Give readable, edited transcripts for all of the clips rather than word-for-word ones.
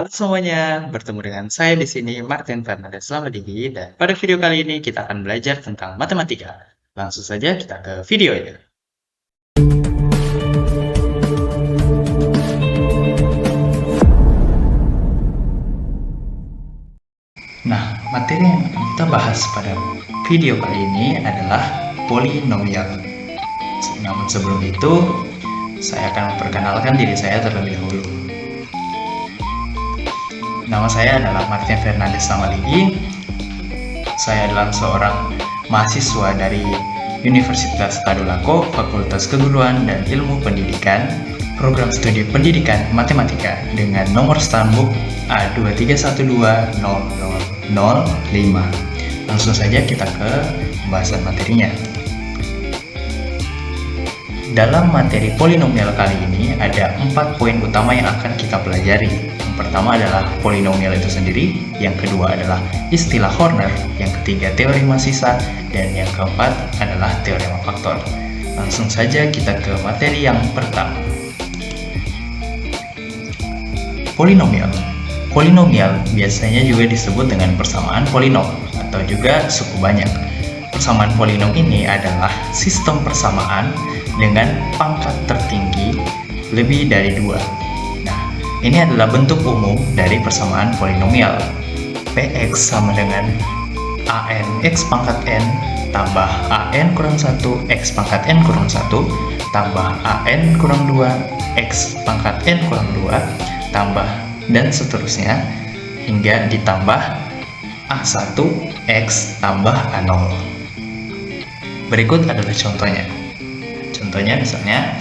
Halo semuanya, bertemu dengan saya di sini Martin Fernandes Lamadigi dan pada video kali ini kita akan belajar tentang matematika. Langsung saja kita ke videonya. Nah, materi yang akan kita bahas pada video kali ini adalah polinomial. Namun sebelum itu, saya akan memperkenalkan diri saya terlebih dahulu. Nama saya adalah Martin Fernandes Lamadigi. Saya adalah seorang mahasiswa dari Universitas Tadulako, Fakultas Keguruan dan Ilmu Pendidikan, program studi pendidikan matematika dengan nomor stambuk A231200005. Langsung saja kita ke pembahasan materinya. Dalam materi polinomial kali ini ada 4 poin utama yang akan kita pelajari. Yang pertama adalah polinomial itu sendiri, yang kedua adalah istilah Horner, yang ketiga teorema sisa, dan yang keempat adalah teorema faktor. Langsung saja kita ke materi yang pertama. Polinomial. Polinomial biasanya juga disebut dengan persamaan polinom atau juga suku banyak. Persamaan polinom ini adalah sistem persamaan dengan pangkat tertinggi lebih dari 2. Nah, ini adalah bentuk umum dari persamaan polinomial. Px sama dengan an x pangkat n tambah an kurang 1 x pangkat n kurang 1 tambah an kurang 2 x pangkat n kurang 2 tambah dan seterusnya hingga ditambah a1 x tambah a0. Berikut adalah contohnya. Contohnya misalnya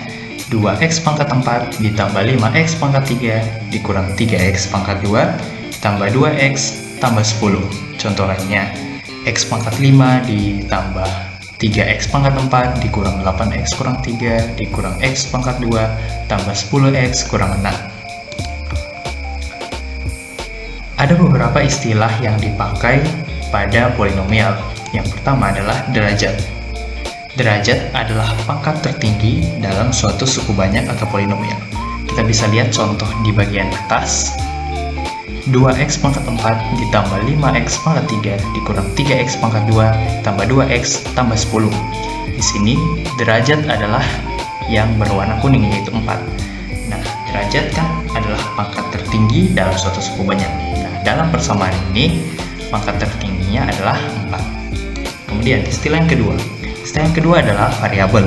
2x pangkat 4 ditambah 5x pangkat 3 dikurang 3x pangkat 2 ditambah 2x tambah 10. Contoh lainnya, x pangkat 5 ditambah 3x pangkat 4 dikurang 8x kurang 3 dikurang x pangkat 2 tambah 10x kurang 6. Ada beberapa istilah yang dipakai pada polinomial. Yang pertama adalah derajat. Derajat adalah pangkat tertinggi dalam suatu suku banyak atau polinomial. Kita bisa lihat contoh di bagian atas. 2x pangkat 4 ditambah 5x pangkat 3 dikurang 3x pangkat 2 tambah 2x tambah 10. Di sini derajat adalah yang berwarna kuning, yaitu 4. Nah, derajat kan adalah pangkat tertinggi dalam suatu suku banyak. Nah, dalam persamaan ini pangkat tertingginya adalah 4. Kemudian istilah yang kedua. Istilah yang kedua adalah variabel.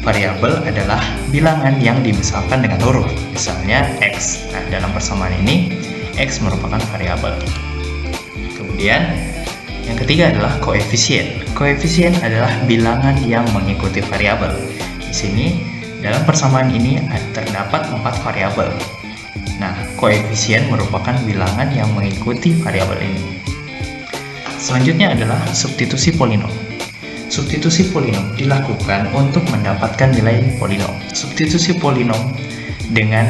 Variabel adalah bilangan yang dimisalkan dengan huruf, misalnya x. Nah, dalam persamaan ini x merupakan variabel. Kemudian yang ketiga adalah koefisien. Koefisien adalah bilangan yang mengikuti variabel. Di sini dalam persamaan ini terdapat 4 variabel. Nah, koefisien merupakan bilangan yang mengikuti variabel ini. Selanjutnya adalah substitusi polinom. Substitusi polinom dilakukan untuk mendapatkan nilai polinom. Substitusi polinom dengan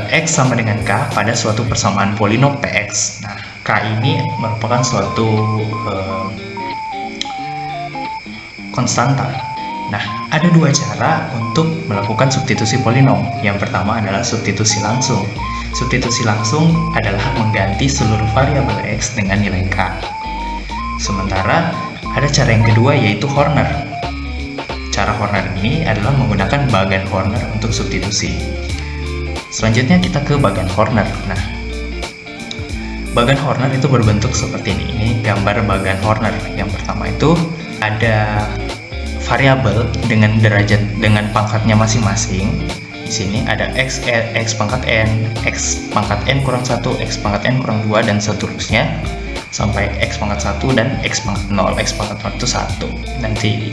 x sama dengan k pada suatu persamaan polinom px. Nah, k ini merupakan suatu konstanta. Nah, ada 2 cara untuk melakukan substitusi polinom. Yang pertama adalah substitusi langsung. Substitusi langsung adalah mengganti seluruh variabel x dengan nilai k. Sementara ada cara yang kedua, yaitu Horner. Cara Horner ini adalah menggunakan bagan Horner untuk substitusi. Selanjutnya kita ke bagan Horner. Nah, bagan Horner itu berbentuk seperti ini. Ini gambar bagan Horner. Yang pertama itu ada variabel dengan derajat dengan pangkatnya masing-masing. Di sini ada x pangkat n, x pangkat n kurang 1, x pangkat n kurang 2 dan seterusnya sampai x pangkat 1 dan x pangkat 0. X pangkat 0 itu 1. Nanti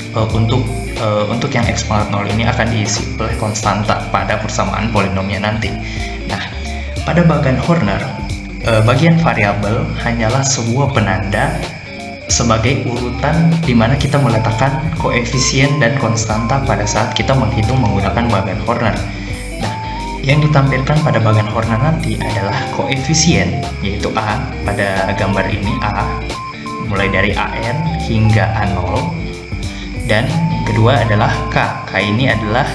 untuk yang x pangkat 0 ini akan diisi oleh konstanta pada persamaan polinomnya nanti. Nah, pada bagan Horner, bagian variabel hanyalah sebuah penanda sebagai urutan di mana kita meletakkan koefisien dan konstanta pada saat kita menghitung menggunakan bagan Horner. Yang ditampilkan pada bagan Horner nanti adalah koefisien, yaitu A pada gambar ini, A mulai dari AN hingga A0, dan kedua adalah K. K ini adalah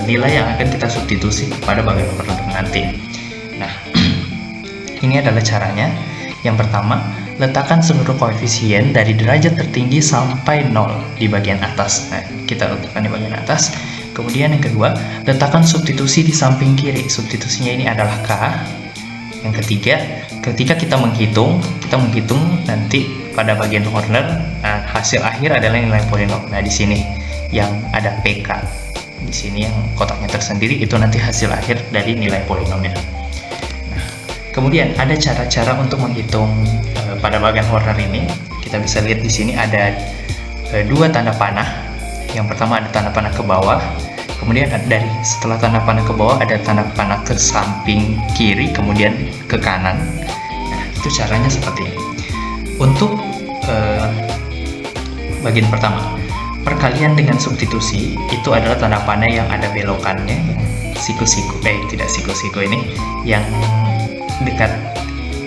nilai yang akan kita substitusi pada bagan Horner nanti. Nah, Ini adalah caranya. Yang pertama, letakkan seluruh koefisien dari derajat tertinggi sampai 0 di bagian atas. Nah, kita letakkan di bagian atas. Kemudian yang kedua, letakkan substitusi di samping kiri. Substitusinya ini adalah K. Yang ketiga, ketika kita menghitung nanti pada bagian corner, hasil akhir adalah nilai polinom. Nah, di sini yang ada PK. Di sini yang kotaknya tersendiri itu nanti hasil akhir dari nilai polinomnya. Nah, kemudian ada cara-cara untuk menghitung pada bagian corner ini. Kita bisa lihat di sini ada dua tanda panah. Yang pertama ada tanda panah ke bawah. Kemudian setelah tanda panah ke bawah ada tanda panah ke samping kiri, kemudian ke kanan. Nah, itu caranya seperti ini. Untuk bagian pertama, perkalian dengan substitusi itu adalah tanda panah yang ada belokannya, yang tidak siku-siku ini, yang dekat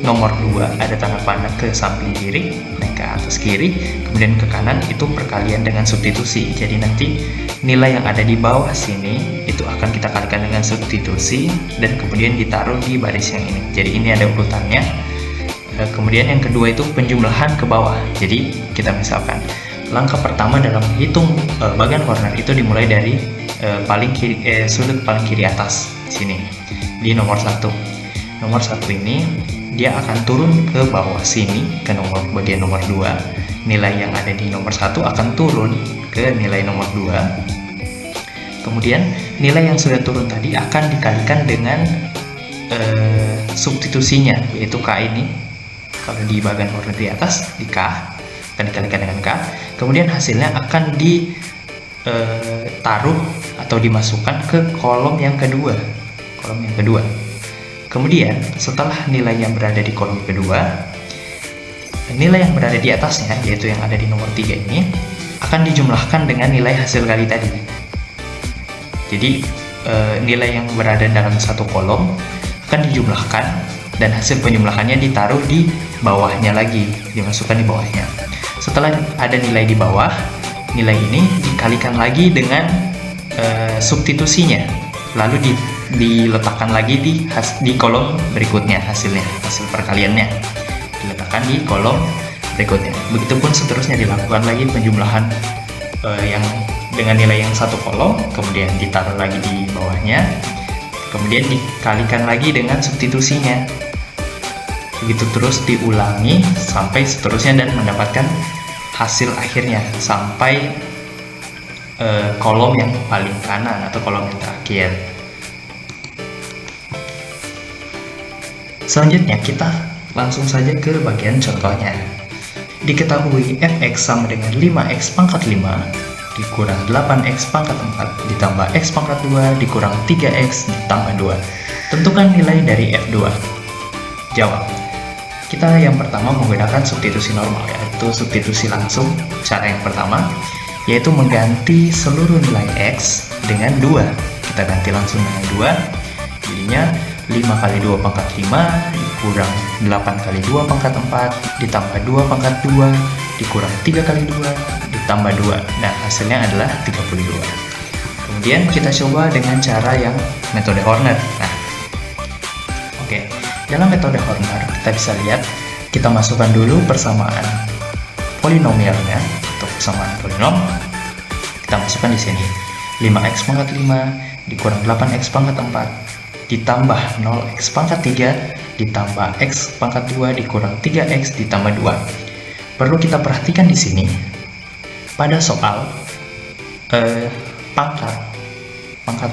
nomor 2 ada tanda panah ke samping kiri, naik ke atas kiri, kemudian ke kanan, itu perkalian dengan substitusi. Jadi nanti nilai yang ada di bawah sini itu akan kita kalikan dengan substitusi dan kemudian ditaruh di baris yang ini. Jadi ini ada urutannya. Kemudian yang kedua itu penjumlahan ke bawah. Jadi kita misalkan langkah pertama dalam menghitung bagian corner itu dimulai dari sudut paling kiri atas sini di nomor 1. Nomor 1 ini dia akan turun ke bawah sini ke bagian nomor 2. Nilai yang ada di nomor 1 akan turun ke nilai nomor 2. Kemudian nilai yang sudah turun tadi akan dikalikan dengan substitusinya, yaitu K ini. Kalau di bagian corner di atas di K akan dikalikan dengan K. Kemudian hasilnya akan ditaruh atau dimasukkan ke kolom yang kedua. Kemudian setelah nilai yang berada di kolom kedua, nilai yang berada di atasnya, yaitu yang ada di nomor 3 ini, akan dijumlahkan dengan nilai hasil kali tadi. Jadi nilai yang berada dalam satu kolom akan dijumlahkan dan hasil penjumlahannya ditaruh di bawahnya lagi, dimasukkan di bawahnya. Setelah ada nilai di bawah, nilai ini dikalikan lagi dengan substitusinya, lalu diletakkan lagi di kolom berikutnya, hasil perkaliannya diletakkan di kolom berikutnya. Begitupun seterusnya dilakukan lagi penjumlahan yang dengan nilai yang satu kolom, kemudian ditaruh lagi di bawahnya, kemudian dikalikan lagi dengan substitusinya. Begitu terus diulangi sampai seterusnya dan mendapatkan hasil akhirnya sampai kolom yang paling kanan atau kolom yang terakhir. Selanjutnya kita langsung saja ke bagian contohnya. Diketahui fx sama dengan 5x pangkat 5 dikurang 8x pangkat 4 ditambah x pangkat 2 dikurang 3x ditambah 2. Tentukan nilai dari f2. Jawab. Kita yang pertama menggunakan substitusi normal, yaitu substitusi langsung. Cara yang pertama yaitu mengganti seluruh nilai x dengan 2. Kita ganti langsung dengan 2. Jadinya 5 kali 2 pangkat 5 dikurang 8 kali 2 pangkat 4 ditambah 2 pangkat 2 dikurang 3 kali 2 ditambah 2. Nah, hasilnya adalah 32. Kemudian kita coba dengan cara yang metode Horner. Nah, oke. Dalam metode Horner kita bisa lihat, kita masukkan dulu persamaan polinomialnya atau persamaan polinom. Kita masukkan di sini 5x pangkat 5 dikurang 8x pangkat 4 ditambah 0x pangkat 3 ditambah x pangkat 2 dikurang 3x ditambah 2. Perlu kita perhatikan di sini pada soal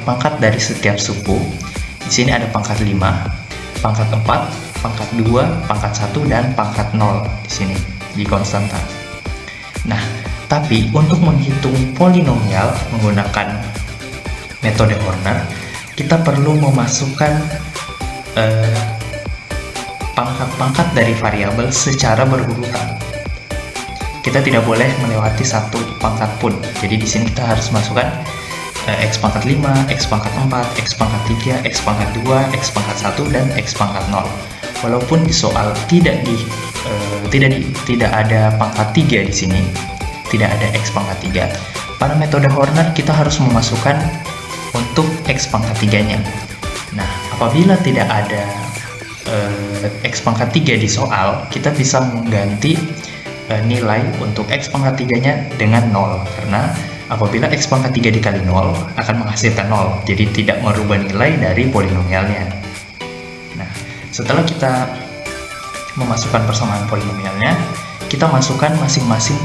pangkat dari setiap suku. Di sini ada pangkat 5, pangkat 4, pangkat 2, pangkat 1 dan pangkat 0 di sini di konstanta. Nah, tapi untuk menghitung polinomial menggunakan metode Horner, kita perlu memasukkan pangkat-pangkat dari variabel secara berurutan. Kita tidak boleh melewati satu pangkat pun. Jadi di sini kita harus masukkan x pangkat 5, x pangkat 4, x pangkat 3, x pangkat 2, x pangkat 1 dan x pangkat 0. Walaupun di soal tidak ada pangkat 3 di sini, tidak ada x pangkat 3. Pada metode Horner kita harus memasukkan untuk x pangkat 3-nya. Nah, apabila tidak ada X pangkat 3 di soal, kita bisa mengganti nilai untuk X pangkat 3-nya dengan 0, karena apabila X pangkat 3 dikali 0 akan menghasilkan 0, jadi tidak merubah nilai dari polinomialnya. Nah, setelah kita memasukkan persamaan polinomialnya, kita masukkan masing-masing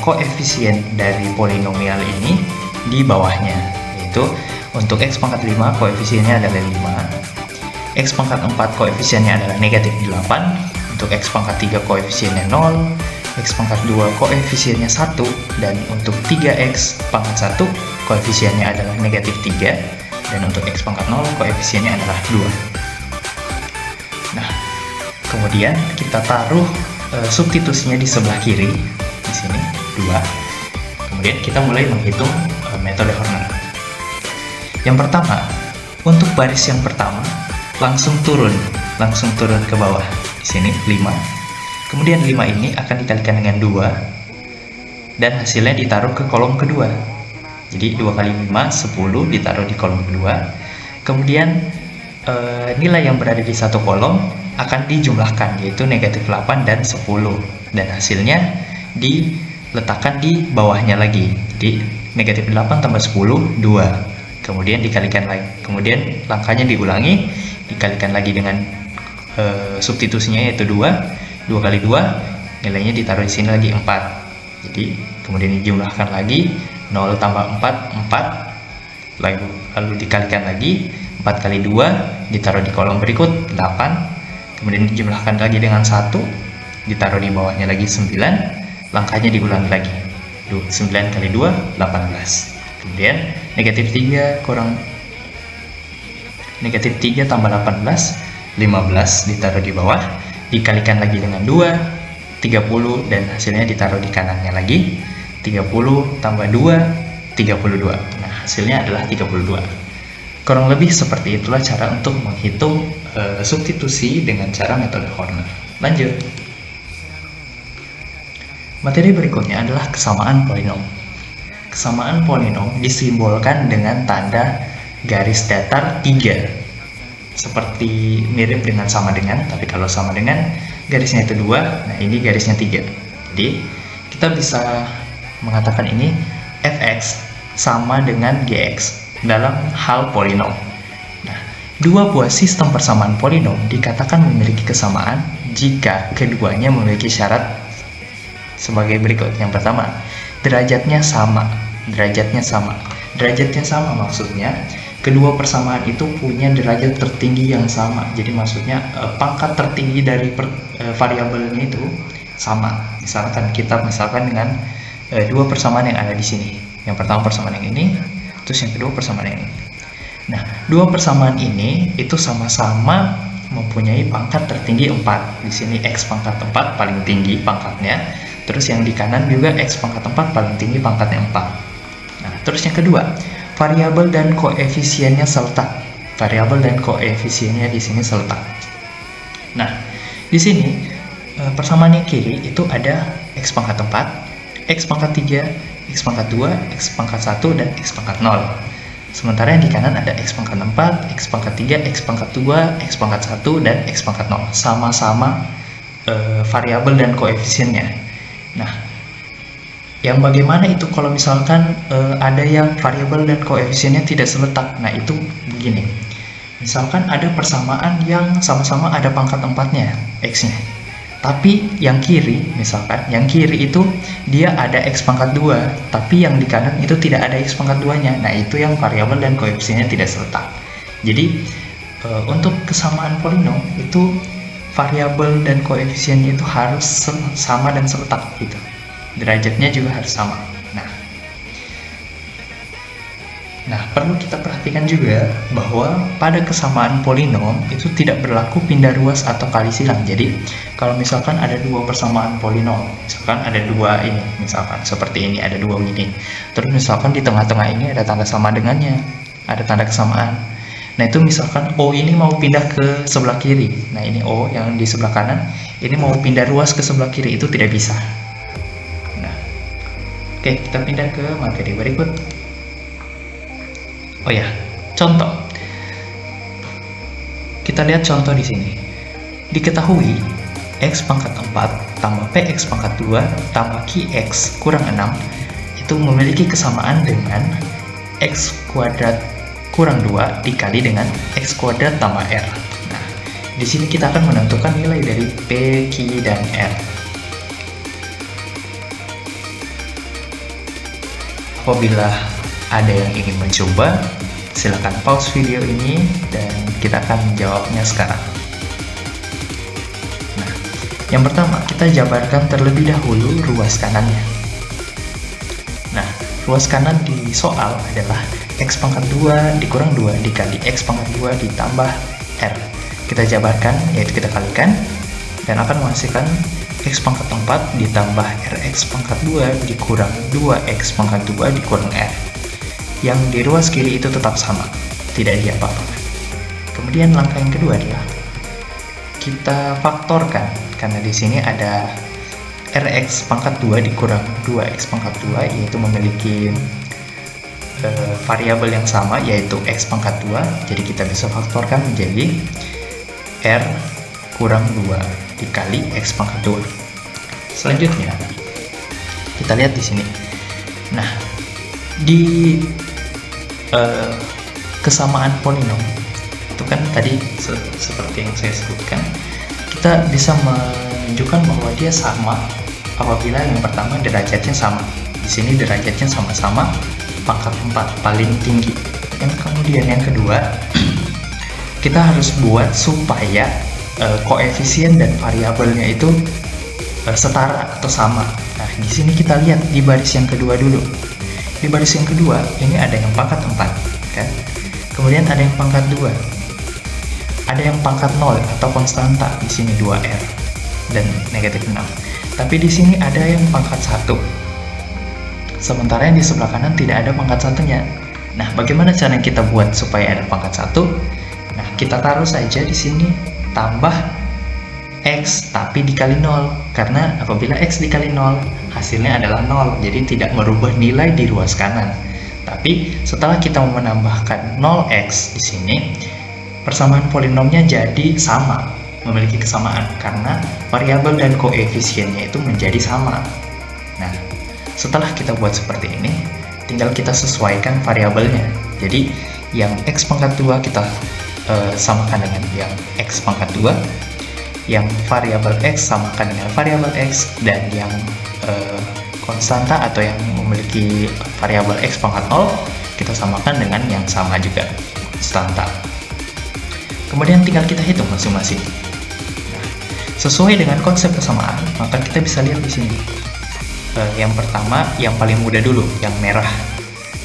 koefisien dari polinomial ini di bawahnya, yaitu untuk X pangkat 5 koefisiennya adalah 5, X pangkat 4 koefisiennya adalah negatif 8, untuk X pangkat 3 koefisiennya 0, X pangkat 2 koefisiennya 1, dan untuk 3X pangkat 1 koefisiennya adalah negatif 3, dan untuk X pangkat 0 koefisiennya adalah 2. Nah, kemudian kita taruh substitusinya di sebelah kiri, di sini 2. Kemudian kita mulai menghitung metode Horner. Yang pertama, untuk baris yang pertama langsung turun ke bawah. Di sini 5. Kemudian 5 ini akan dikalikan dengan 2 dan hasilnya ditaruh ke kolom kedua. Jadi 2 kali 5 10 ditaruh di kolom kedua. Kemudian nilai yang berada di satu kolom akan dijumlahkan, yaitu negatif 8 dan 10, dan hasilnya diletakkan di bawahnya lagi. Jadi negatif 8 tambah 10 2. Kemudian dikalikan lagi, kemudian langkahnya diulangi, dikalikan lagi dengan substitusinya yaitu 2 kali 2, nilainya ditaruh di sini lagi 4. Jadi kemudian dijumlahkan lagi, 0 tambah 4 lalu dikalikan lagi, 4 kali 2 ditaruh di kolom berikut 8, kemudian dijumlahkan lagi dengan 1, ditaruh di bawahnya lagi 9, langkahnya diulangi lagi, 9 kali 2 18. Kemudian negatif 3 tambah 18 15 ditaruh di bawah, dikalikan lagi dengan 2 30, dan hasilnya ditaruh di kanannya lagi, 30 tambah 2 32. Nah, hasilnya adalah 32. Kurang lebih seperti itulah cara untuk menghitung substitusi dengan cara metode Horner. Lanjut. Materi berikutnya adalah kesamaan polinom. Kesamaan polinom disimbolkan dengan tanda garis datar 3. Seperti mirip dengan sama dengan, tapi kalau sama dengan garisnya itu 2, nah ini garisnya 3. Jadi kita bisa mengatakan ini fx sama dengan gx dalam hal polinom. Nah, dua buah sistem persamaan polinom dikatakan memiliki kesamaan jika keduanya memiliki syarat sebagai berikut. Yang pertama, derajatnya sama. Derajatnya sama maksudnya kedua persamaan itu punya derajat tertinggi yang sama. Jadi maksudnya pangkat tertinggi dari variabelnya itu sama. Misalkan dengan dua persamaan yang ada di sini. Yang pertama persamaan yang ini, terus yang kedua persamaan yang ini. Nah, dua persamaan ini itu sama-sama mempunyai pangkat tertinggi 4. Di sini X pangkat 4 paling tinggi pangkatnya. Terus yang di kanan juga X pangkat 4 paling tinggi pangkatnya 4. Nah, terus yang kedua, variabel dan koefisiennya seletak. Variabel dan koefisiennya di sini seletak. Nah, di sini persamaan yang kiri itu ada X pangkat 4, X pangkat 3, X pangkat 2, X pangkat 1, dan X pangkat 0. Sementara yang di kanan ada X pangkat 4, X pangkat 3, X pangkat 2, X pangkat 1, dan X pangkat 0. Sama-sama variabel dan koefisiennya. Nah, yang bagaimana itu kalau misalkan ada yang variabel dan koefisiennya tidak seletak? Nah, itu begini. Misalkan ada persamaan yang sama-sama ada pangkat 4-nya, X-nya. Tapi yang kiri, misalkan, yang kiri itu dia ada X pangkat 2, tapi yang di kanan itu tidak ada X pangkat 2-nya. Nah, itu yang variabel dan koefisiennya tidak seletak. Jadi, untuk kesamaan polinom, itu variabel dan koefisiennya itu harus sama dan seletak, gitu. Derajatnya juga harus sama. Nah, perlu kita perhatikan juga bahwa pada kesamaan polinom itu tidak berlaku pindah ruas atau kali silang. Jadi, kalau misalkan ada dua persamaan polinom, misalkan ada dua ini, misalkan seperti ini, ada dua ini. Terus misalkan di tengah-tengah ini ada tanda sama dengannya, ada tanda kesamaan. Nah, itu misalkan O ini mau pindah ke sebelah kiri. Nah, ini O yang di sebelah kanan, ini mau pindah ruas ke sebelah kiri, itu tidak bisa. Oke, kita pindah ke materi berikut. Oh ya, contoh. Kita lihat contoh di sini. Diketahui X pangkat 4 tambah PX pangkat 2 tambah QX kurang 6 itu memiliki kesamaan dengan X kuadrat kurang 2 dikali dengan X kuadrat tambah R. Nah, di sini kita akan menentukan nilai dari P, Q, dan R. Apabila ada yang ingin mencoba, silakan pause video ini dan kita akan menjawabnya sekarang. Nah, yang pertama kita jabarkan terlebih dahulu ruas kanannya. Nah, ruas kanan di soal adalah X pangkat 2 dikurang 2 dikali X pangkat 2 ditambah R. Kita jabarkan, yaitu kita kalikan, dan akan menghasilkan X pangkat 4 ditambah Rx pangkat 2 dikurang 2X pangkat 2 dikurang R. Yang di ruas kiri itu tetap sama, tidak diapa-apakan. Kemudian langkah yang kedua adalah kita faktorkan, karena di sini ada Rx pangkat 2 dikurang 2X pangkat 2, yaitu memiliki variabel yang sama, yaitu X pangkat 2. Jadi kita bisa faktorkan menjadi R kurang 2 dikali X pangkat 2. Selanjutnya kita lihat di sini. Nah, di kesamaan polinom itu kan tadi seperti yang saya sebutkan, kita bisa menunjukkan bahwa dia sama apabila yang pertama derajatnya sama. Di sini derajatnya sama-sama pangkat 4 paling tinggi. Yang kemudian yang kedua, kita harus buat supaya koefisien dan variabelnya itu setara atau sama. Nah, di sini kita lihat di baris yang kedua dulu. Di baris yang kedua ini ada yang pangkat 4, kan? Kemudian ada yang pangkat 2. Ada yang pangkat 0 atau konstanta, di sini 2R dan negatif 6. Tapi di sini ada yang pangkat 1. Sementara yang di sebelah kanan tidak ada pangkat satunya. Nah, bagaimana cara kita buat supaya ada pangkat 1? Nah, kita taruh saja di sini tambah X tapi dikali 0, karena apabila X dikali 0 hasilnya adalah 0, jadi tidak merubah nilai di ruas kanan. Tapi setelah kita menambahkan 0x di sini, persamaan polinomnya jadi sama, memiliki kesamaan karena variabel dan koefisiennya itu menjadi sama. Nah, setelah kita buat seperti ini, tinggal kita sesuaikan variabelnya. Jadi yang X pangkat 2 kita samakan dengan yang X pangkat 2, yang variabel X samakan dengan variabel X, dan yang konstanta atau yang memiliki variabel X pangkat 0 kita samakan dengan yang sama juga, konstanta. Kemudian tinggal kita hitung masing-masing. Nah, sesuai dengan konsep kesamaan, maka kita bisa lihat di sini. Yang pertama, yang paling mudah dulu, yang merah,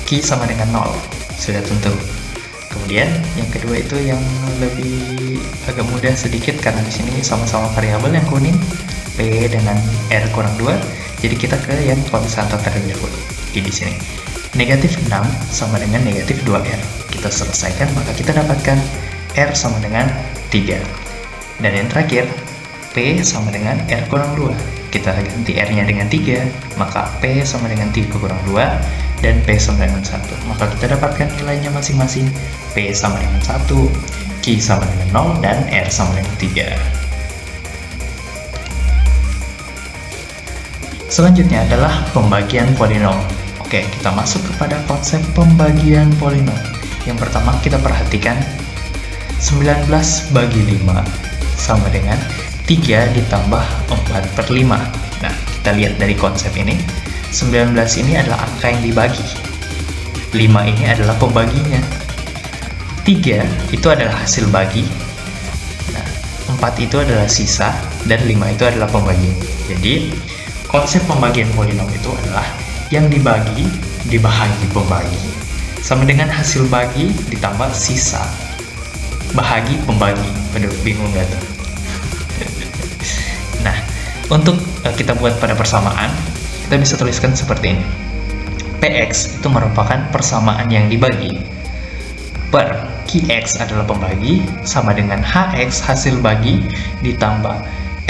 Q sama dengan 0, sudah tentu. Kemudian yang kedua itu yang lebih agak mudah sedikit karena di sini sama-sama variabel, yang kuning P dengan R kurang 2. Jadi kita ke yang konstanta terlebih dahulu. Di sini negatif 6 sama dengan negatif 2R. Kita selesaikan, maka kita dapatkan R sama dengan 3. Dan yang terakhir P sama dengan R kurang 2. Kita ganti R-nya dengan 3, maka P sama dengan 3 kurang 2, dan P sama dengan 1. Maka kita dapatkan nilainya masing-masing. P sama dengan 1, Q sama dengan 0, dan R sama dengan 3. Selanjutnya adalah pembagian polinom. Oke, kita masuk kepada konsep pembagian polinom. Yang pertama kita perhatikan 19 bagi 5 sama dengan 3 ditambah 4/5. Nah, kita lihat dari konsep ini, 19 ini adalah angka yang dibagi, 5 ini adalah pembaginya, 3 itu adalah hasil bagi, nah 4 itu adalah sisa, dan 5 itu adalah pembagi. Jadi konsep pembagian polinom itu adalah yang dibagi dibahagi pembagi sama dengan hasil bagi ditambah sisa bahagi pembagi. Aduh, bingung gak tuh? Nah, untuk kita buat pada persamaan, kita bisa tuliskan seperti ini. Px itu merupakan persamaan yang dibagi per Qx adalah pembagi sama dengan Hx hasil bagi ditambah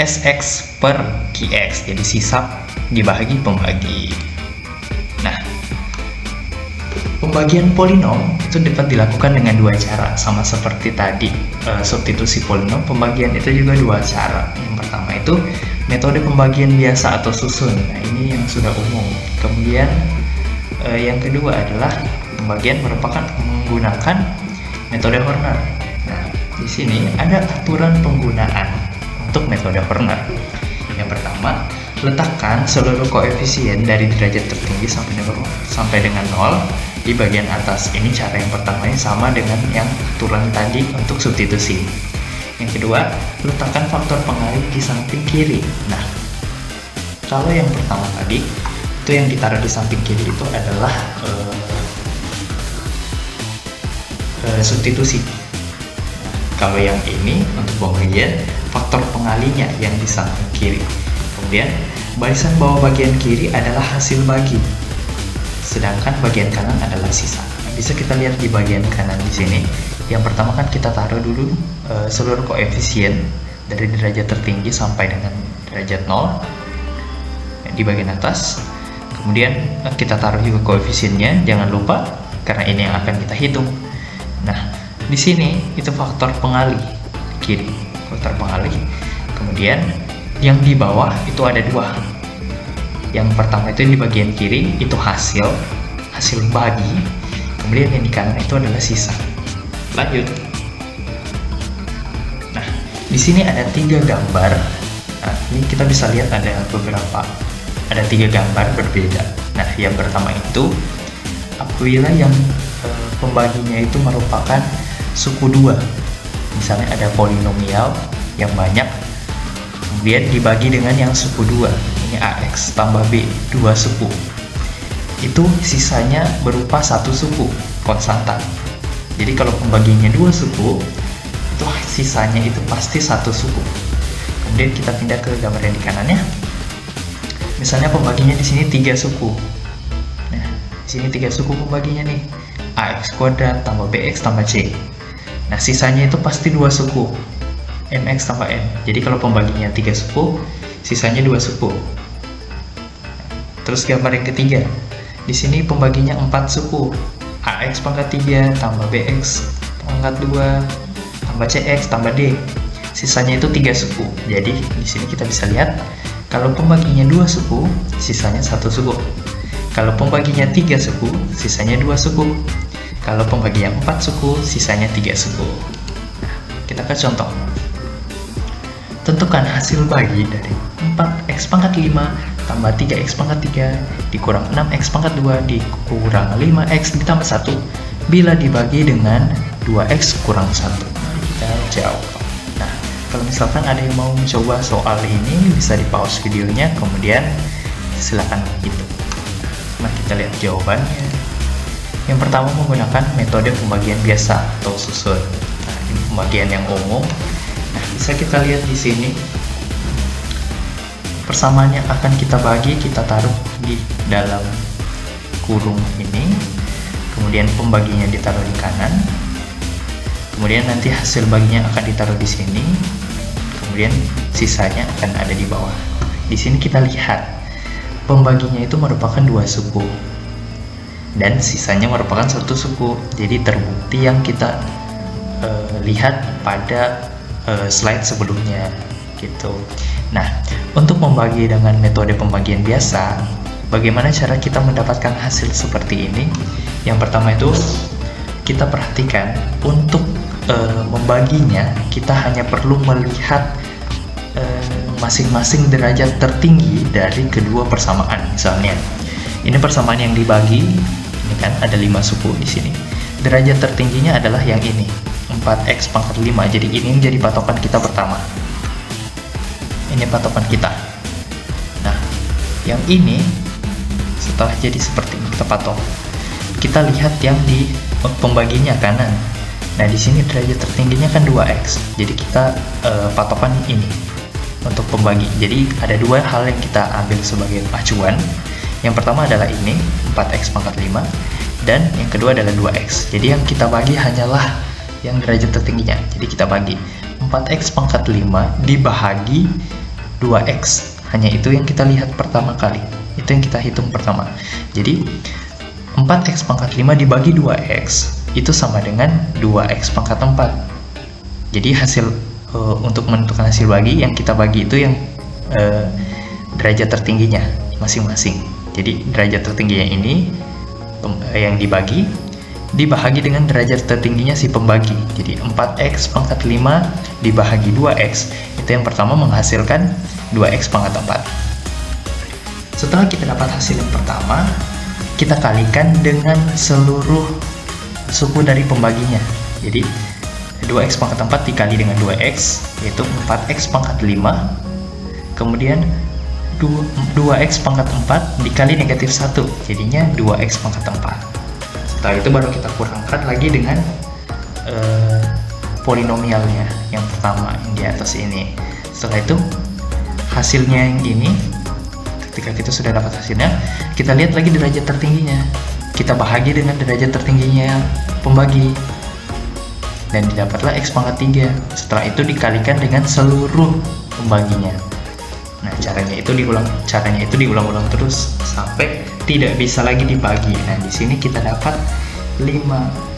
Sx per Qx, jadi sisa dibagi pembagi. Nah, pembagian polinom itu dapat dilakukan dengan dua cara, sama seperti tadi. substitusi polinom pembagian itu juga dua cara. Yang pertama itu metode pembagian biasa atau susun. Nah, ini yang sudah umum. Kemudian yang kedua adalah pembagian merupakan menggunakan metode Horner. Nah, di sini ada aturan penggunaan untuk metode Horner. Yang pertama, letakkan seluruh koefisien dari derajat tertinggi sampai dengan 0 di bagian atas. Ini cara yang pertamanya sama dengan yang aturan tadi untuk substitusi. Yang kedua, letakkan faktor pengalih di samping kiri. Nah, kalau yang pertama tadi, itu yang ditaruh di samping kiri itu adalah substitusi. Kalau yang ini untuk pembagian, faktor pengalihnya yang di samping kiri. Kemudian, barisan bawah bagian kiri adalah hasil bagi, sedangkan bagian kanan adalah sisa. Nah, bisa kita lihat di bagian kanan di sini. Yang pertama kan kita taruh dulu seluruh koefisien dari derajat tertinggi sampai dengan derajat 0 di bagian atas. Kemudian kita taruh juga koefisiennya, jangan lupa karena ini yang akan kita hitung. Nah, di sini itu faktor pengalih kiri, faktor pengalih. Kemudian yang di bawah itu ada dua. Yang pertama itu di bagian kiri itu hasil bagi. Kemudian yang di kanan itu adalah sisa. Lanjut. Nah, di sini ada 3 gambar. Nah, ini kita bisa lihat ada ada 3 gambar berbeda. Nah, yang pertama itu apabila yang pembaginya itu merupakan suku 2. Misalnya ada polinomial yang banyak, kemudian dibagi dengan yang suku 2. Ini AX tambah B, 2 suku. Itu sisanya berupa 1 suku, konstanta. Jadi kalau pembagiannya 2 suku, itu sisanya itu pasti 1 suku. Kemudian kita pindah ke gambar yang di kanannya. Misalnya pembaginya di sini 3 suku. Nah, di sini 3 suku pembaginya nih. AX kuadrat tambah BX tambah C. Nah, sisanya itu pasti 2 suku. MX tambah M. Jadi kalau pembaginya 3 suku, sisanya 2 suku. Terus gambar yang ketiga. Di sini pembaginya 4 suku. AX pangkat 3 tambah BX pangkat 2 tambah CX tambah D. Sisanya itu 3 suku. Jadi di sini kita bisa lihat kalau pembaginya 2 suku, sisanya 1 suku. Kalau pembaginya 3 suku, sisanya 2 suku. Kalau pembaginya 4 suku, sisanya 3 suku. Nah, kita ke contoh. Tentukan hasil bagi dari 4x pangkat 5 tambah 3x pangkat 3 dikurang 6x pangkat 2 dikurang 5x ditambah 1 bila dibagi dengan 2x kurang 1. Mari kita jawab. Nah, kalau misalkan ada yang mau mencoba soal ini, bisa di pause videonya, kemudian silakan gitu. Nah, kita lihat jawabannya. Yang pertama menggunakan metode pembagian biasa atau susun. Nah, ini pembagian yang umum. Nah, bisa kita lihat di sini. Persamaan yang akan kita bagi, kita taruh di dalam kurung ini. Kemudian pembaginya ditaruh di kanan. Kemudian nanti hasil baginya akan ditaruh di sini. Kemudian sisanya akan ada di bawah. Di sini kita lihat pembaginya itu merupakan 2 suku dan sisanya merupakan 1 suku. Jadi terbukti yang kita lihat pada slide sebelumnya gitu. Nah, untuk membagi dengan metode pembagian biasa, bagaimana cara kita mendapatkan hasil seperti ini? Yang pertama itu kita perhatikan untuk membaginya, kita hanya perlu melihat masing-masing derajat tertinggi dari kedua persamaan. Misalnya, ini persamaan yang dibagi, ini kan ada 5 suku di sini. Derajat tertingginya adalah yang ini, 4x pangkat 5. Jadi ini menjadi patokan kita pertama. Ini patokan kita. Nah, yang ini setelah jadi seperti ini kita patok. Kita lihat yang di pembaginya kanan. Nah, di sini derajat tertingginya kan 2x. Jadi kita patokan ini untuk pembagi. Jadi ada 2 hal yang kita ambil sebagai acuan. Yang pertama adalah ini 4x pangkat 5 dan yang kedua adalah 2x. Jadi yang kita bagi hanyalah yang derajat tertingginya. Jadi kita bagi 4x pangkat 5 dibahagi 2x. Hanya itu yang kita lihat pertama kali. Itu yang kita hitung pertama. Jadi 4x pangkat 5 dibagi 2x itu sama dengan 2x pangkat 4. Jadi untuk menentukan hasil bagi, yang kita bagi itu yang derajat tertingginya masing-masing. Jadi derajat tertingginya ini yang dibagi dibahagi dengan derajat tertingginya si pembagi. Jadi 4x pangkat 5 dibahagi 2x, itu yang pertama menghasilkan 2x pangkat 4. Setelah kita dapat hasil yang pertama, kita kalikan dengan seluruh suku dari pembaginya. Jadi 2x pangkat 4 dikali dengan 2x, yaitu 4x pangkat 5. Kemudian 2x pangkat 4 dikali negatif 1, jadinya 2x pangkat 4. Setelah itu baru kita kurangkan lagi dengan polinomialnya yang pertama yang di atas ini. Setelah itu hasilnya yang ini, ketika kita sudah dapat hasilnya, kita lihat lagi derajat tertingginya, kita bahagi dengan derajat tertingginya pembagi, dan didapatlah x pangkat 3. Setelah itu dikalikan dengan seluruh pembaginya. Nah, caranya itu diulang-ulang terus sampai tidak bisa lagi dibagi. Nah, di sini kita dapat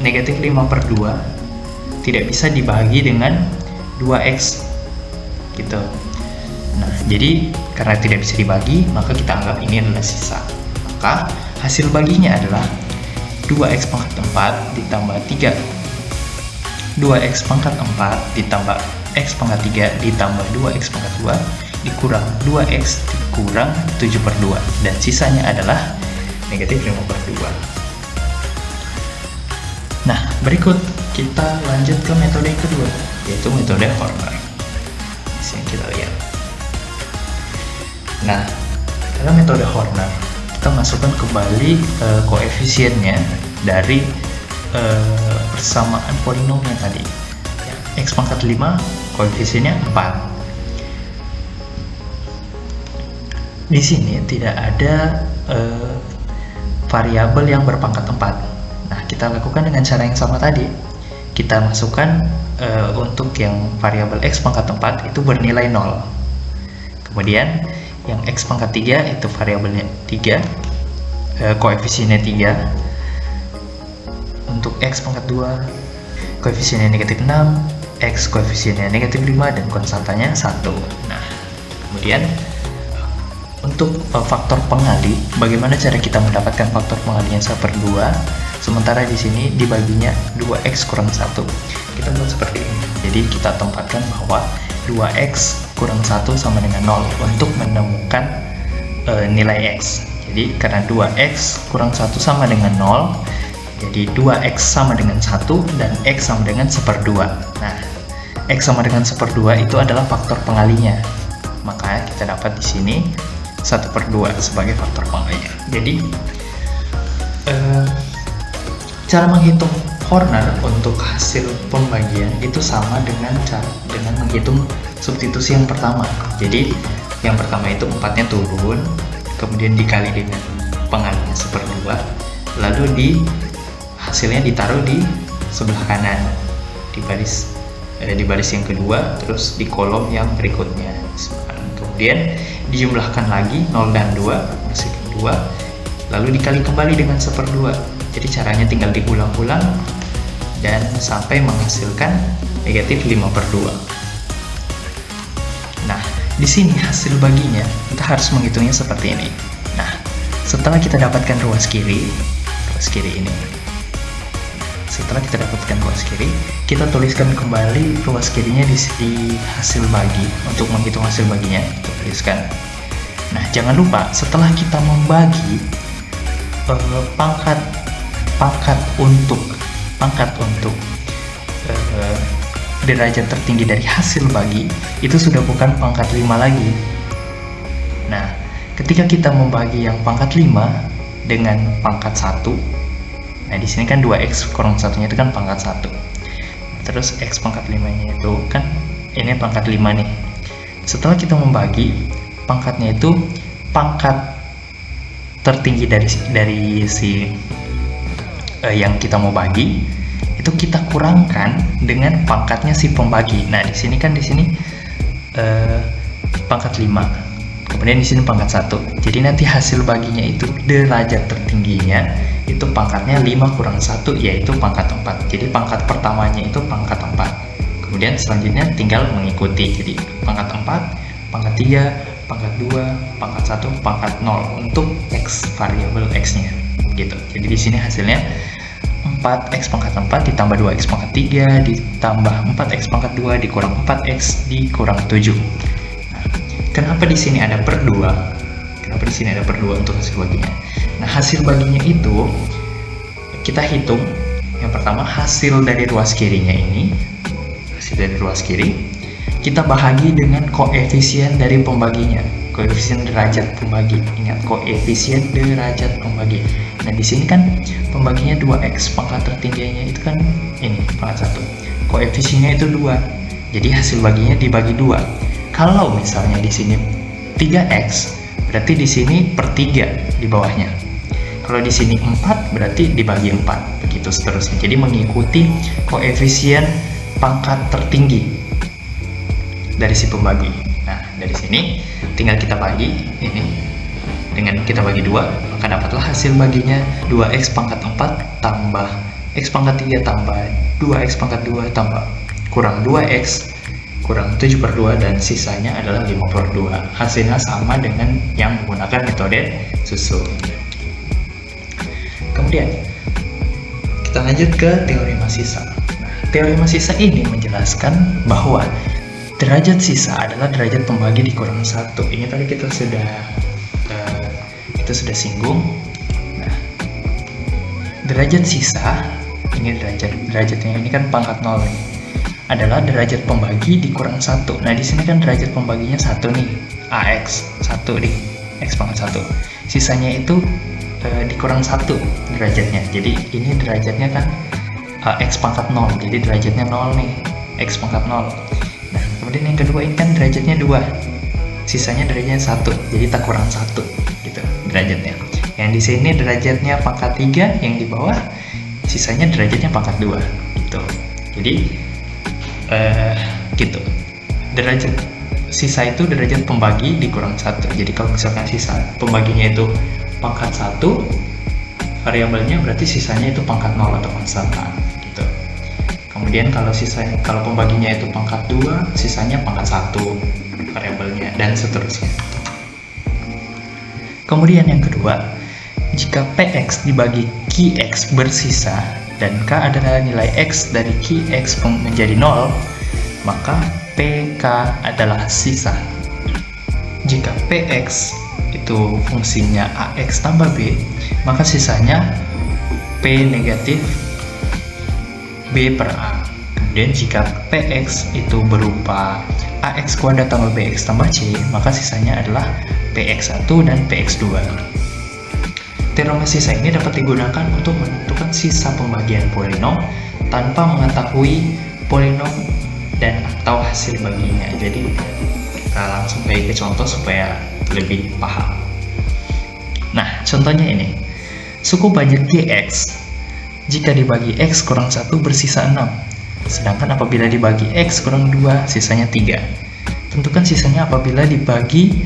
negatif 5/2 tidak bisa dibagi dengan 2x gitu. Nah, jadi karena tidak bisa dibagi, maka kita anggap ini adalah sisa. Maka hasil baginya adalah 2x pangkat 4 ditambah 3, 2x pangkat 4 ditambah x pangkat 3 ditambah 2x pangkat 2 dikurang 2x dikurang 7/2, dan sisanya adalah negatif 5/2. Nah, berikut kita lanjut ke metode yang kedua, yaitu metode Horner. Di sini kita lihat. Nah, dalam metode Horner kita masukkan kembali koefisiennya dari persamaan polinomial tadi. Ya, x pangkat 5 koefisiennya 4. Di sini tidak ada variabel yang berpangkat 4. Nah, kita lakukan dengan cara yang sama tadi. Kita masukkan untuk yang variabel x pangkat 4 itu bernilai 0. Kemudian yang x pangkat 3 itu variabelnya 3, koefisiennya 3. Untuk x pangkat 2 koefisiennya negatif 6, x koefisiennya negatif 5, dan konstantanya 1. Nah, kemudian untuk faktor pengali, bagaimana cara kita mendapatkan faktor pengalinya 1/2, sementara di sini dibaginya 2x kurang 1. Kita buat seperti ini. Jadi kita tempatkan bahwa 2x kurang 1 sama dengan 0 untuk menemukan nilai x. Jadi karena 2x kurang 1 sama dengan 0, jadi 2x sama dengan 1 dan x sama dengan 1/2. Nah, x sama dengan 1/2 itu adalah faktor pengalinya. Maka kita dapat di sini 1/2 sebagai faktor pengalinya. Jadi cara menghitung Horner untuk hasil pembagian itu sama dengan menghitung substitusi yang pertama. Jadi yang pertama itu 4-nya turun, kemudian dikali dengan pengalinya 1/2, lalu hasilnya ditaruh di sebelah kanan di baris yang kedua, terus di kolom yang berikutnya. Kemudian dijumlahkan lagi 0 dan 2 masih 2, lalu dikali kembali dengan 1/2. Jadi caranya tinggal diulang-ulang dan sampai menghasilkan negatif 5/2. Nah, di sini hasil baginya kita harus menghitungnya seperti ini. Nah, setelah kita dapatkan ruas kiri ini. Setelah kita dapatkan ruas kiri, kita tuliskan kembali ruas kirinya di hasil bagi. Untuk menghitung hasil baginya, kita tuliskan. Nah, jangan lupa setelah kita membagi pangkat untuk derajat tertinggi dari hasil bagi itu sudah bukan pangkat 5 lagi. Nah, ketika kita membagi yang pangkat 5 dengan pangkat 1, nah di sini kan 2x kurang 1-nya itu kan pangkat 1. Terus x pangkat 5-nya itu kan ini pangkat 5 nih. Setelah kita membagi, pangkatnya itu pangkat tertinggi dari si yang kita mau bagi, itu kita kurangkan dengan pangkatnya si pembagi. Nah, di sini pangkat 5. Kemudian di sini pangkat 1. Jadi nanti hasil baginya itu derajat tertingginya itu pangkatnya 5 kurang 1, yaitu pangkat 4. Jadi pangkat pertamanya itu pangkat 4. Kemudian selanjutnya tinggal mengikuti, jadi pangkat 4, pangkat 3, pangkat 2, pangkat 1, pangkat 0 untuk X, variabel X-nya gitu. Jadi di sini hasilnya 4X pangkat 4 ditambah 2X pangkat 3 ditambah 4X pangkat 2 dikurang 4X dikurang 7. Nah, kenapa di sini ada per 2? Kenapa di sini ada per 2 untuk hasil baginya? Nah, hasil baginya itu kita hitung. Yang pertama, hasil dari ruas kirinya ini, hasil dari ruas kiri kita bahagi dengan koefisien dari pembaginya, koefisien derajat pembagi. Ingat, koefisien derajat pembagi. Nah, di sini kan pembaginya 2X, pangkat tertingginya itu kan ini, pangkat 1. Koefisiennya itu 2. Jadi hasil baginya dibagi 2. Kalau misalnya di sini 3X, berarti di sini per 3 di bawahnya. Kalau di sini 4, berarti dibagi 4, begitu seterusnya. Jadi mengikuti koefisien pangkat tertinggi dari si pembagi. Nah, dari sini tinggal kita bagi ini dengan kita bagi 2, maka dapatlah hasil baginya 2X pangkat 4 tambah X pangkat 3 tambah 2X pangkat 2 tambah kurang 2X kurang 7/2, dan sisanya adalah 5/2. Hasilnya sama dengan yang menggunakan metode susun. Kemudian kita lanjut ke teorema sisa. Nah, teorema sisa ini menjelaskan bahwa derajat sisa adalah derajat pembagi dikurang 1. Ini tadi kita sudah singgung. Nah, derajat sisa ini derajatnya ini kan pangkat 0 nih, adalah derajat pembagi dikurang 1. Nah, di sini kan derajat pembaginya 1 nih, AX 1 nih, X pangkat 1. Sisanya itu dikurang 1 derajatnya. Jadi ini derajatnya kan X pangkat 0, jadi derajatnya 0 nih, X pangkat 0. Nah, kemudian yang kedua ini kan derajatnya 2, sisanya derajatnya 1, jadi tak kurang 1 gitu derajatnya. Yang di sini derajatnya pangkat 3, yang di bawah sisanya derajatnya pangkat 2 gitu. Jadi gitu. Derajat sisa itu derajat pembagi dikurang 1. Jadi kalau misalkan sisa pembaginya itu pangkat 1, variabelnya berarti sisanya itu pangkat 0 atau konstanta gitu. Kemudian kalau pembaginya itu pangkat 2, sisanya pangkat 1 variabelnya, dan seterusnya. Kemudian yang kedua, jika Px dibagi Qx bersisa dan K adalah nilai X dari Qx menjadi 0, maka Pk adalah sisa. Jika Px itu fungsinya AX tambah B, maka sisanya P negatif B per A. Kemudian jika Px itu berupa AX kuadrat tambah BX tambah C, maka sisanya adalah Px1 dan Px2. Teorema sisa ini dapat digunakan untuk menentukan sisa pembagian polinom tanpa mengetahui polinom dan atau hasil baginya. Jadi kita langsung ke contoh supaya lebih paham. Nah, contohnya ini. Suku budget Gx jika dibagi X kurang 1 bersisa 6. Sedangkan apabila dibagi X kurang 2, sisanya 3. Tentukan sisanya apabila dibagi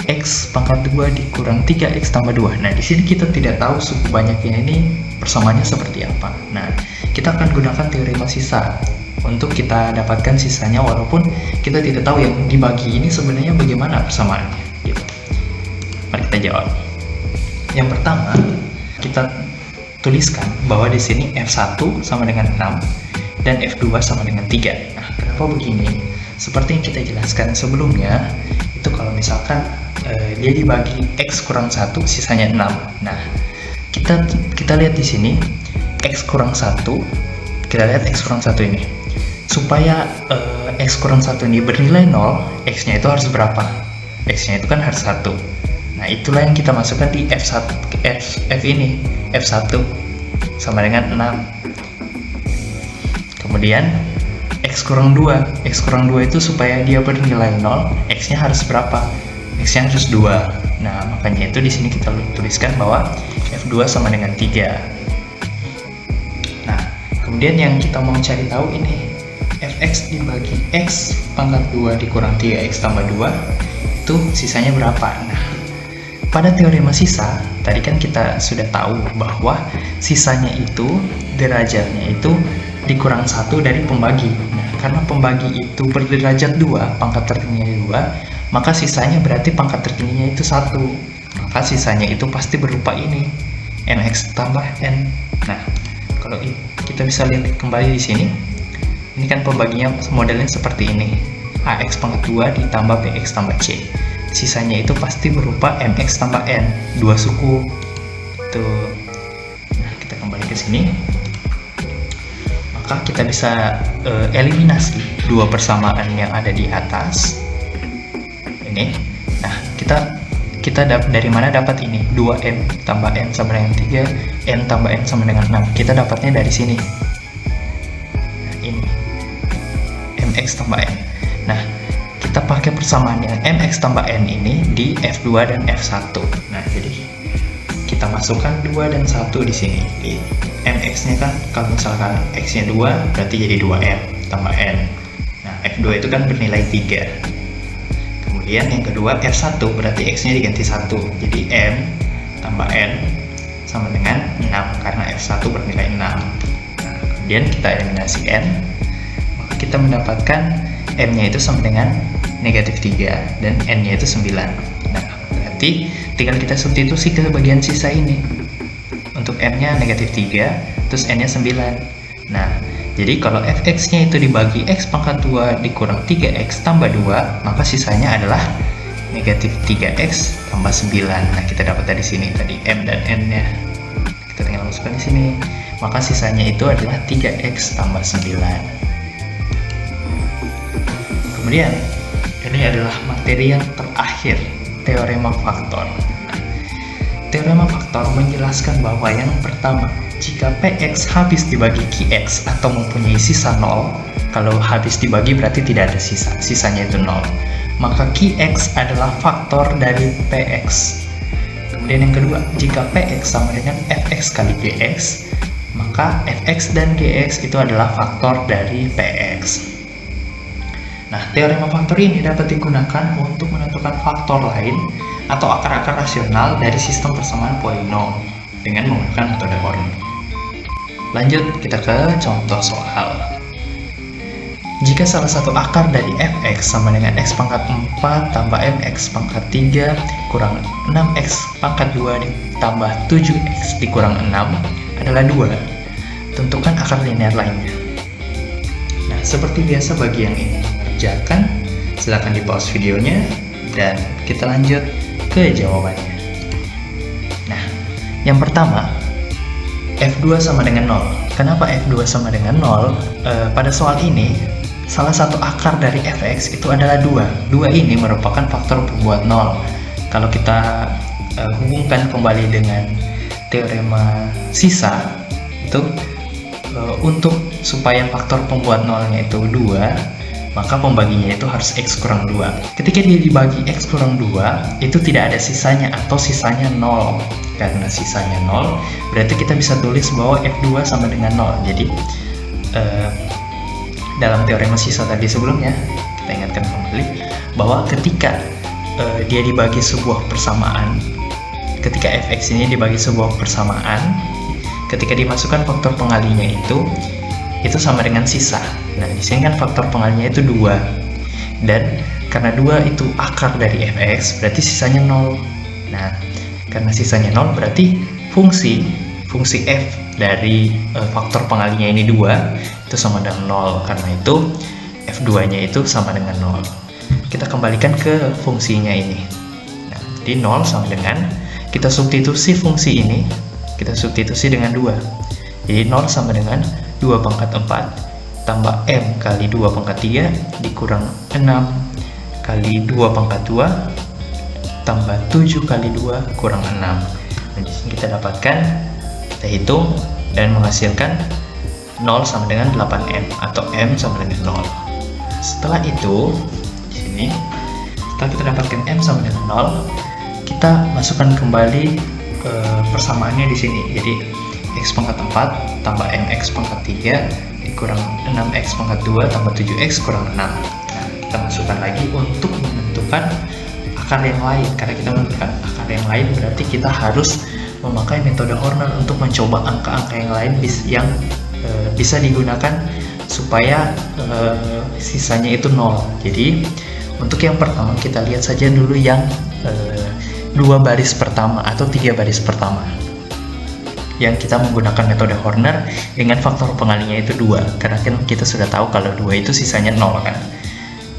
X pangkat 2 dikurang 3X tambah 2. Nah, di sini kita tidak tahu suku banyaknya ini persamaannya seperti apa. Nah, kita akan gunakan teorema sisa untuk kita dapatkan sisanya, walaupun kita tidak tahu yang dibagi ini sebenarnya bagaimana persamaannya gitu. Mari kita jawab. Yang pertama, kita tuliskan bahwa di sini F1 sama dengan 6 dan F2 sama dengan 3. Nah, kenapa begini? Seperti yang kita jelaskan sebelumnya, itu kalau misalkan dia dibagi X kurang 1, sisanya 6. Nah, kita lihat di sini X kurang 1, kita lihat X kurang 1 ini. Supaya X kurang 1 ini bernilai 0, X-nya itu harus berapa? X-nya itu kan harus 1. Nah, itulah yang kita masukkan di F1, F ini, F1 sama dengan 6. Kemudian X kurang 2. X kurang 2 itu supaya dia bernilai 0, X-nya harus berapa? X-nya harus 2. Nah, makanya itu di sini kita tuliskan bahwa F2 sama dengan 3. Nah, kemudian yang kita mau cari tahu ini, Fx dibagi X pangkat 2 dikurang 3X tambah 2, itu sisanya berapa? Nah, pada teorema sisa, tadi kan kita sudah tahu bahwa sisanya itu, derajatnya itu dikurang 1 dari pembagi. Nah, karena pembagi itu berderajat 2, pangkat tertingginya 2, maka sisanya berarti pangkat tertingginya itu 1. Maka sisanya itu pasti berupa ini, mx tambah n. Nah, kalau kita bisa lihat kembali di sini, ini kan pembaginya modelnya seperti ini, ax pangkat 2 ditambah bx tambah c. Sisanya itu pasti berupa mx tambah n, 2 suku. Tuh. Nah, kita kembali ke sini. Maka kita bisa eliminasi dua persamaan yang ada di atas. Ini. Nah, kita dari mana dapat ini? 2m tambah n sama dengan 3, n tambah n sama dengan 6. Kita dapatnya dari sini. Nah, ini. mx tambah n. Nah, kita pakai persamaan yang mx tambah n ini di F2 dan F1. Nah, jadi kita masukkan 2 dan 1 di sini. Di mx-nya kan, kalau misalkan x-nya 2, berarti jadi 2m tambah n. Nah, F2 itu kan bernilai 3. Kemudian yang kedua, F1 berarti x-nya diganti 1. Jadi m tambah n sama dengan 6, karena F1 bernilai 6. Nah, kemudian kita eliminasi n, maka kita mendapatkan m-nya itu sama dengan negatif 3 dan n-nya itu 9. Nah, berarti tinggal kita substitusi ke bagian sisa ini. Untuk m-nya negatif 3, terus n-nya 9. Nah, jadi kalau fx-nya itu dibagi x pangkat 2 dikurang 3x tambah 2, maka sisanya adalah negatif 3x tambah 9. Nah, kita dapat dari sini tadi m dan n-nya. Kita tinggal masukkan di sini. Maka sisanya itu adalah 3x tambah 9. Kemudian, ini adalah materi yang terakhir, teorema faktor. Teorema faktor menjelaskan bahwa yang pertama, jika Px habis dibagi Qx atau mempunyai sisa 0, kalau habis dibagi berarti tidak ada sisa, sisanya itu 0, maka Qx adalah faktor dari Px. Kemudian yang kedua, jika Px sama dengan Fx kali Gx, maka Fx dan Gx itu adalah faktor dari Px. Nah, teorema faktor ini dapat digunakan untuk menentukan faktor lain atau akar-akar rasional dari sistem persamaan polinom dengan menggunakan metode Horner. Lanjut, kita ke contoh soal. Jika salah satu akar dari fx sama dengan x pangkat 4 tambah mx pangkat 3 kurang 6x pangkat 2 ditambah 7x dikurang 6 adalah 2, tentukan akar linear lainnya. Nah, seperti biasa bagi yang ingin mengerjakan, silahkan di pause videonya dan kita lanjut ke jawabannya. Nah, yang pertama, F2 sama dengan 0. Kenapa F2 sama dengan 0? Pada soal ini, salah satu akar dari fx itu adalah 2. 2 ini merupakan faktor pembuat 0. Kalau kita hubungkan kembali dengan teorema sisa, itu untuk supaya faktor pembuat 0-nya itu 2, maka pembaginya itu harus x kurang 2. Ketika dia dibagi x kurang 2, itu tidak ada sisanya atau sisanya 0. Karena sisanya 0, berarti kita bisa tulis bahwa F2 sama dengan 0. Jadi, dalam teorema sisa tadi sebelumnya, kita ingatkan kembali, bahwa ketika dia dibagi sebuah persamaan, ketika fx ini dibagi sebuah persamaan, ketika dimasukkan faktor pengalinya itu sama dengan sisa. Nah, di sini kan faktor pengalinya itu 2. Dan karena 2 itu akar dari fx, berarti sisanya 0. Nah, karena sisanya 0 berarti fungsi f dari faktor pengalinya ini 2 itu sama dengan 0. Karena itu f2-nya itu sama dengan 0. Kita kembalikan ke fungsinya ini. Nah, jadi 0 sama dengan, kita substitusi fungsi ini, kita substitusi dengan 2. Jadi 0 sama dengan 2 pangkat 4 tambah m kali 2 pangkat 3 dikurang 6 kali 2 pangkat 2 tambah 7 kali 2 kurang 6. Nah, di sini kita dapatkan, kita hitung dan menghasilkan 0 sama dengan 8m atau m sama dengan 0. Setelah itu, di sini setelah kita dapatkan m sama dengan 0, kita masukkan kembali persamaannya di sini. Jadi x pangkat 4 tambah mx pangkat 3 dikurang 6x pangkat 2 tambah 7x kurang 6. Nah, kita masukkan lagi untuk menentukan akar yang lain. Karena kita menentukan akar yang lain, berarti kita harus memakai metode Horner untuk mencoba angka-angka yang lain yang bisa digunakan supaya sisanya itu 0. Jadi untuk yang pertama kita lihat saja dulu yang 2 baris pertama atau 3 baris pertama, yang kita menggunakan metode Horner dengan faktor pengalinya itu 2, karena kan kita sudah tahu kalau 2 itu sisanya 0 kan.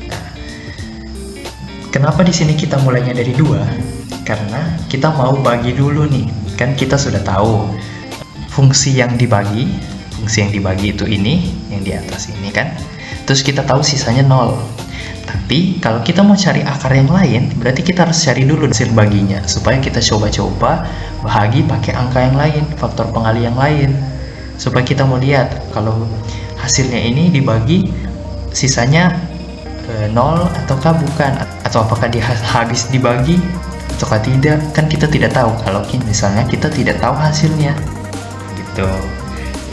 Nah, kenapa di sini kita mulainya dari 2? Karena kita mau bagi dulu nih, kan kita sudah tahu fungsi yang dibagi itu ini, yang di atas ini kan, terus kita tahu sisanya 0. Tapi kalau kita mau cari akar yang lain, berarti kita harus cari dulu hasil baginya, supaya kita coba-coba bahagi pakai angka yang lain, faktor pengali yang lain, supaya kita mau lihat kalau hasilnya ini dibagi sisanya 0 ataukah bukan, atau apakah dia habis dibagi ataukah tidak. Kan kita tidak tahu kalau misalnya kita tidak tahu hasilnya gitu.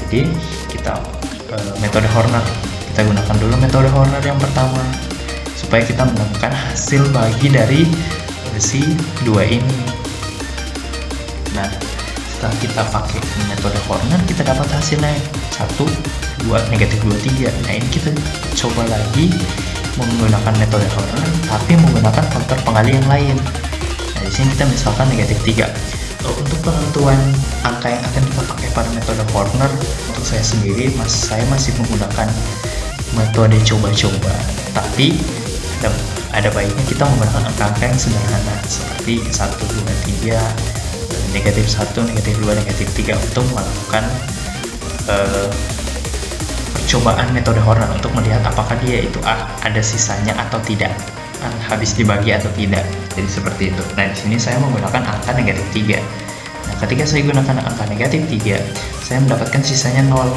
Jadi kita metode Horner, kita gunakan dulu metode Horner yang pertama supaya kita menemukan hasil bagi dari si 2 ini. Nah, setelah kita pakai metode Horner, kita dapat hasilnya 1, 2, negatif 2, 3. Nah, ini kita coba lagi menggunakan metode Horner tapi menggunakan faktor pengali yang lain. Nah, di sini kita misalkan negatif 3. Untuk penentuan angka yang akan kita pakai pada metode Horner, untuk saya sendiri saya masih menggunakan metode coba-coba, tapi ada baiknya kita menggunakan angka-angka yang sederhana seperti 1, 2, 3, negatif 1, negatif 2, negatif 3 untuk melakukan percobaan metode Horner untuk melihat apakah dia itu ada sisanya atau tidak, habis dibagi atau tidak. Jadi seperti itu. Nah, di sini saya menggunakan angka negatif 3. Nah, ketika saya gunakan angka negatif 3, saya mendapatkan sisanya 0.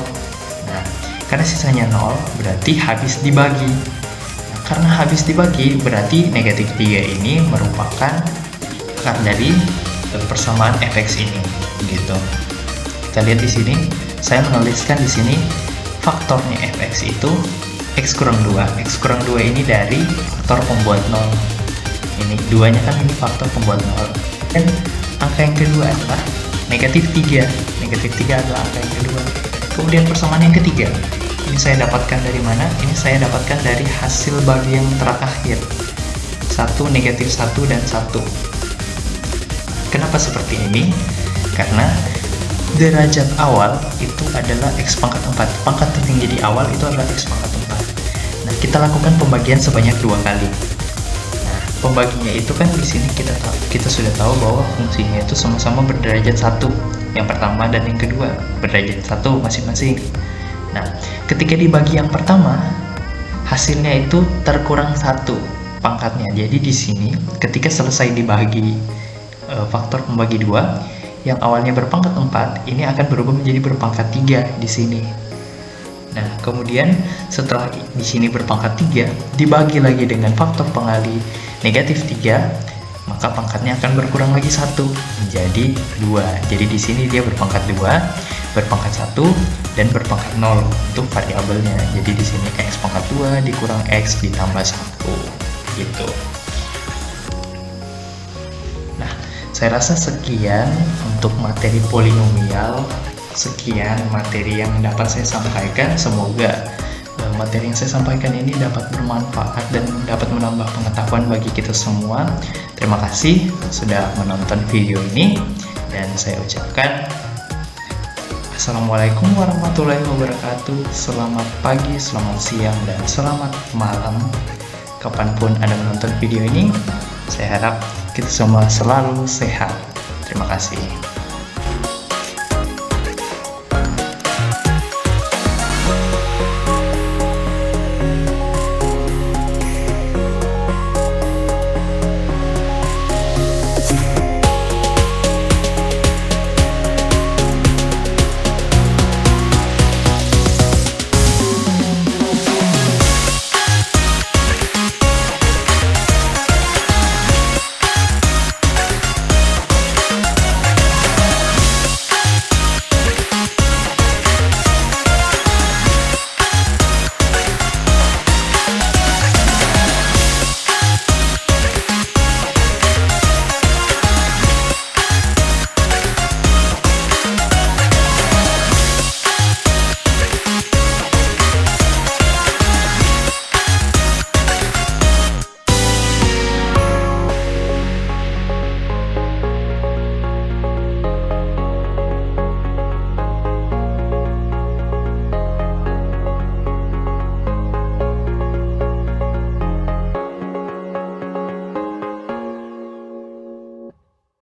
Nah, karena sisanya 0 berarti habis dibagi. Nah, karena habis dibagi berarti negatif 3 ini merupakan akar dari persamaan fx ini gitu. Kita lihat di sini, saya menuliskan di sini faktornya fx itu x kurang 2. X kurang 2 ini dari faktor pembuat 0. Ini 2-nya kan ini faktor pembuat 0. Dan angka yang kedua adalah negatif 3. Negatif 3 adalah angka yang kedua. Kemudian persamaan yang ketiga, ini saya dapatkan dari mana? Ini saya dapatkan dari hasil bagi yang terakhir. 1, negatif 1, dan 1. Kenapa seperti ini? Karena derajat awal itu adalah X pangkat 4. Pangkat tertinggi di awal itu adalah X pangkat 4. Nah, kita lakukan pembagian sebanyak 2 kali. Nah, pembaginya itu kan di sini kita sudah tahu bahwa fungsinya itu sama-sama berderajat 1. Yang pertama dan yang kedua berderajat 1 masing-masing. Nah, ketika dibagi yang pertama, hasilnya itu terkurang 1 pangkatnya. Jadi di sini ketika selesai dibagi faktor pembagi 2, yang awalnya berpangkat 4 ini akan berubah menjadi berpangkat 3 di sini. Nah, kemudian setelah di sini berpangkat 3 dibagi lagi dengan faktor pengali negatif 3, maka pangkatnya akan berkurang lagi 1 menjadi 2. Jadi di sini dia berpangkat 2, berpangkat 1, dan berpangkat 0 untuk variabelnya. Jadi di sini x pangkat 2 dikurang x ditambah 1 gitu. Nah, saya rasa sekian untuk materi polinomial. Sekian materi yang dapat saya sampaikan. Semoga materi yang saya sampaikan ini dapat bermanfaat dan dapat menambah pengetahuan bagi kita semua. Terima kasih sudah menonton video ini, dan saya ucapkan Assalamualaikum warahmatullahi wabarakatuh. Selamat pagi, selamat siang, dan selamat malam kapanpun Anda menonton video ini. Saya harap kita semua selalu sehat. Terima kasih.